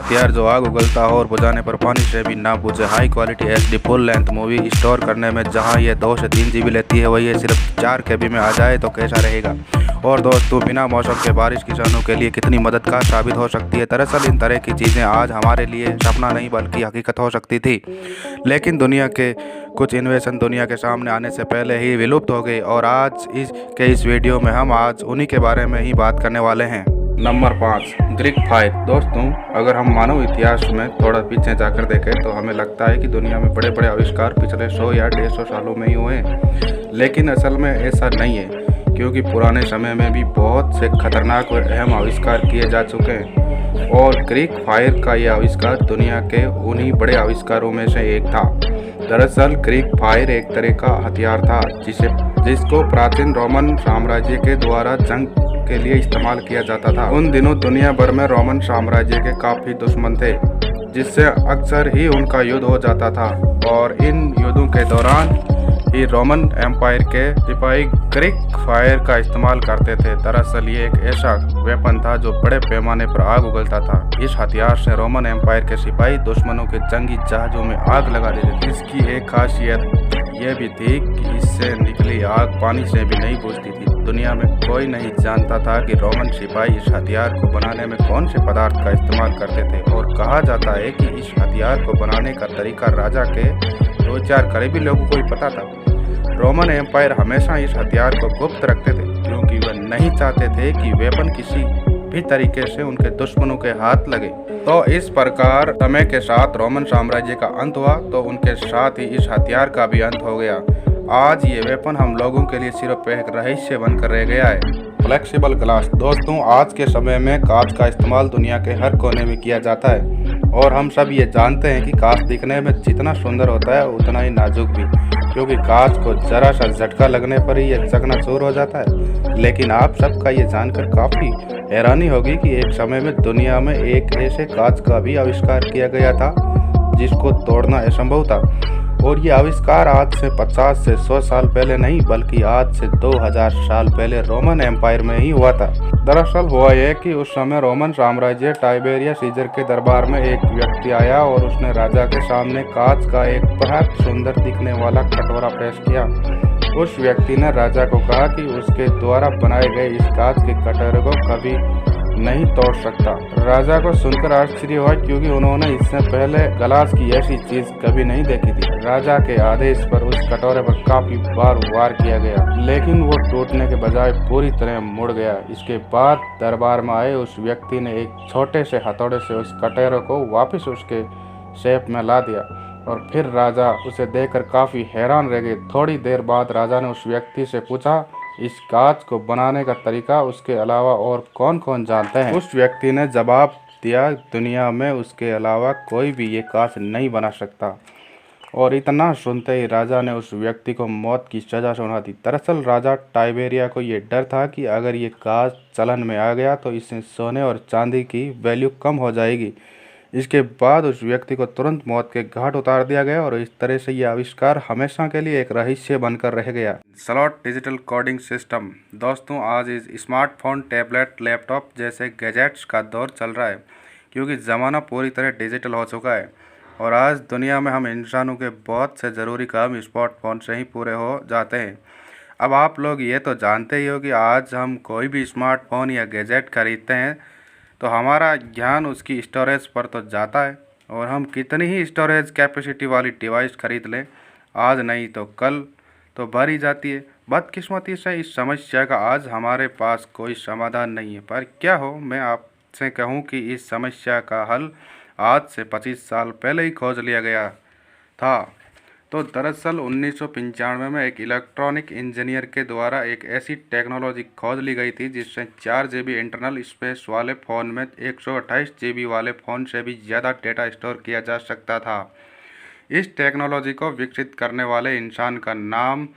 हथियार जो आग उगलता हो और बुझाने पर पानी से भी ना बुझे। High quality HD full length movie store करने में जहां ये 2 से 3 GB लेती है वही ये सिर्फ 4 KB में आ जाए तो कैसा रहेगा। और दोस्तों, बिना मौसम के बारिश किसानों के लिए कितनी मददगार साबित हो सकती है। दरअसल इन तरह की चीज़ें आज हमारे लिए सपना नहीं बल्कि हकीकत हो सकती थी, लेकिन दुनिया के कुछ इन्वेशन दुनिया के सामने आने से पहले ही विलुप्त हो गई। और आज इस वीडियो में हम आज उन्हीं के बारे में ही बात करने वाले हैं। Number 5, Greek fire. दोस्तों, अगर हम मानव इतिहास में थोड़ा पीछे जाकर देखें तो हमें लगता है कि दुनिया में बड़े बड़े आविष्कार पिछले 100 या 150 सालों में ही हुए हैं, लेकिन असल में ऐसा नहीं है, क्योंकि पुराने समय में भी बहुत से खतरनाक और अहम आविष्कार किए जा चुके हैं। और ग्रीक फायर का यह आविष्कार दुनिया के उन्हीं बड़े आविष्कारों में से एक था। दरअसल ग्रीक फायर एक तरह का हथियार था जिसको प्राचीन रोमन साम्राज्य के द्वारा जंग के लिए इस्तेमाल किया जाता था। उन दिनों दुनिया भर में रोमन साम्राज्य के काफी दुश्मन थे, जिससे अक्सर ही उनका युद्ध हो जाता था। और इन युद्धों के दौरान ही रोमन एम्पायर के सिपाही ग्रीक फायर का इस्तेमाल करते थे। दरअसल ये एक ऐसा वेपन था जो बड़े पैमाने पर आग उगलता था। इस हथियार से रोमन एम्पायर के सिपाही दुश्मनों के जंगी जहाजों में आग लगा देते थे। इसकी एक खासियत यह भी थी कि इससे निकली आग पानी से भी नहीं बुझती थी। दुनिया में कोई नहीं जानता था कि रोमन सिपाही इस हथियार को बनाने में कौन से पदार्थ का इस्तेमाल करते थे। और कहा जाता है कि इस हथियार को बनाने का तरीका राजा के 2-4 करीबी लोगों को ही पता था। रोमन एम्पायर हमेशा इस हथियार को गुप्त रखते थे, क्योंकि वह नहीं चाहते थे कि वेपन किसी भी तरीके से उनके दुश्मनों के हाथ लगे। तो इस प्रकार समय के साथ रोमन साम्राज्य का अंत हुआ, तो उनके साथ ही इस हथियार का भी अंत हो गया। आज ये वेपन हम लोगों के लिए सिर्फ एक रहस्य बनकर रह गया है। Flexible glass. दोस्तों, आज के समय में कांच का इस्तेमाल दुनिया के हर कोने में किया जाता है, और हम सब ये जानते हैं कि कांच दिखने में जितना सुंदर होता है उतना ही नाजुक भी, क्योंकि कांच को जरा सा झटका लगने पर ही यह चकनाचूर हो जाता है। लेकिन आप सबका ये जानकर काफ़ी हैरानी होगी कि एक समय में दुनिया में एक ऐसे कांच का भी आविष्कार किया गया था जिसको तोड़ना असंभव था। और ये आविष्कार आज से 50 से 100 साल पहले नहीं, बल्कि आज से 2000 साल पहले रोमन एम्पायर में ही हुआ था। दरअसल हुआ यह कि उस समय रोमन साम्राज्य टाइबेरियस सीजर के दरबार में एक व्यक्ति आया और उसने राजा के सामने कांच का एक बहुत सुंदर दिखने वाला कटोरा पेश किया। उस व्यक्ति ने राजा को कहा कि उसके द्वारा बनाए गए इस कांच के कटोरे को कभी नहीं तोड़ सकता। राजा को सुनकर आश्चर्य हुआ, क्योंकि उन्होंने इससे पहले गिलास की ऐसी चीज कभी नहीं देखी थी। राजा के आदेश पर उस कटोरे पर काफी बार वार किया गया, लेकिन वो टूटने के बजाय पूरी तरह मुड़ गया। इसके बाद दरबार में आए उस व्यक्ति ने एक छोटे से हथौड़े से उस कटोरे को वापस उसके शेप में ला दिया, और फिर राजा उसे देखकर काफी हैरान रह गए। थोड़ी देर बाद राजा ने उस व्यक्ति से पूछा, इस कांच को बनाने का तरीका उसके अलावा और कौन कौन जानते हैं? उस व्यक्ति ने जवाब दिया, दुनिया में उसके अलावा कोई भी ये कांच नहीं बना सकता। और इतना सुनते ही राजा ने उस व्यक्ति को मौत की सजा सुना दी। दरअसल राजा टाइबेरिया को ये डर था कि अगर ये कांच चलन में आ गया तो इससे सोने और चांदी की वैल्यू कम हो जाएगी। इसके बाद उस व्यक्ति को तुरंत मौत के घाट उतार दिया गया, और इस तरह से यह आविष्कार हमेशा के लिए एक रहस्य बनकर रह गया। Slot digital coding system. दोस्तों, आज इस स्मार्टफोन, टैबलेट, लैपटॉप जैसे गैजेट्स का दौर चल रहा है, क्योंकि ज़माना पूरी तरह डिजिटल हो चुका है। और आज दुनिया में हम इंसानों के बहुत से ज़रूरी काम स्मार्टफोन से ही पूरे हो जाते हैं। अब आप लोग ये तो जानते ही हो कि आज हम कोई भी स्मार्टफोन या गैजेट खरीदते हैं तो हमारा ध्यान उसकी स्टोरेज पर तो जाता है, और हम कितनी ही स्टोरेज कैपेसिटी वाली डिवाइस खरीद लें, आज नहीं तो कल तो भर ही जाती है। बदकिस्मती से इस समस्या का आज हमारे पास कोई समाधान नहीं है। पर क्या हो, मैं आपसे कहूं कि इस समस्या का हल आज से 25 साल पहले ही खोज लिया गया था। तो दरअसल 1995 में एक इलेक्ट्रॉनिक इंजीनियर के द्वारा एक ऐसी टेक्नोलॉजी खोज ली गई थी जिससे 4 GB इंटरनल स्पेस वाले फ़ोन में 128 GB वाले फ़ोन से भी ज़्यादा डेटा स्टोर किया जा सकता था। इस टेक्नोलॉजी को विकसित करने वाले इंसान का नाम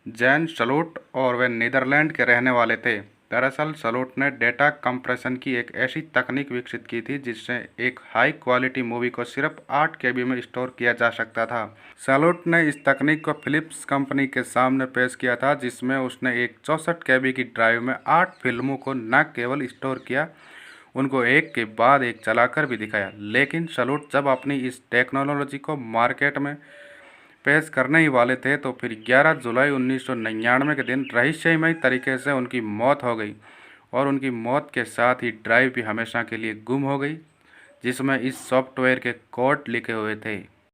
जैन सलूट, और वे नीदरलैंड के रहने वाले थे। दरअसल सलूट ने डेटा कंप्रेशन की एक ऐसी तकनीक विकसित की थी जिससे एक हाई क्वालिटी मूवी को सिर्फ 8 KB में स्टोर किया जा सकता था। सलूट ने इस तकनीक को फिलिप्स कंपनी के सामने पेश किया था, जिसमें उसने एक 64 KB की ड्राइव में 8 फिल्मों को न केवल स्टोर किया, उनको एक के बाद एक चलाकर भी दिखाया। लेकिन सलूट जब अपनी इस टेक्नोलॉजी को मार्केट में पेश करने ही वाले थे तो फिर 11 जुलाई 1999 के दिन रहस्यमय तरीके से उनकी मौत हो गई और उनकी मौत के साथ ही ड्राइव भी हमेशा के लिए गुम हो गई जिसमें इस सॉफ्टवेयर के कोड लिखे हुए थे।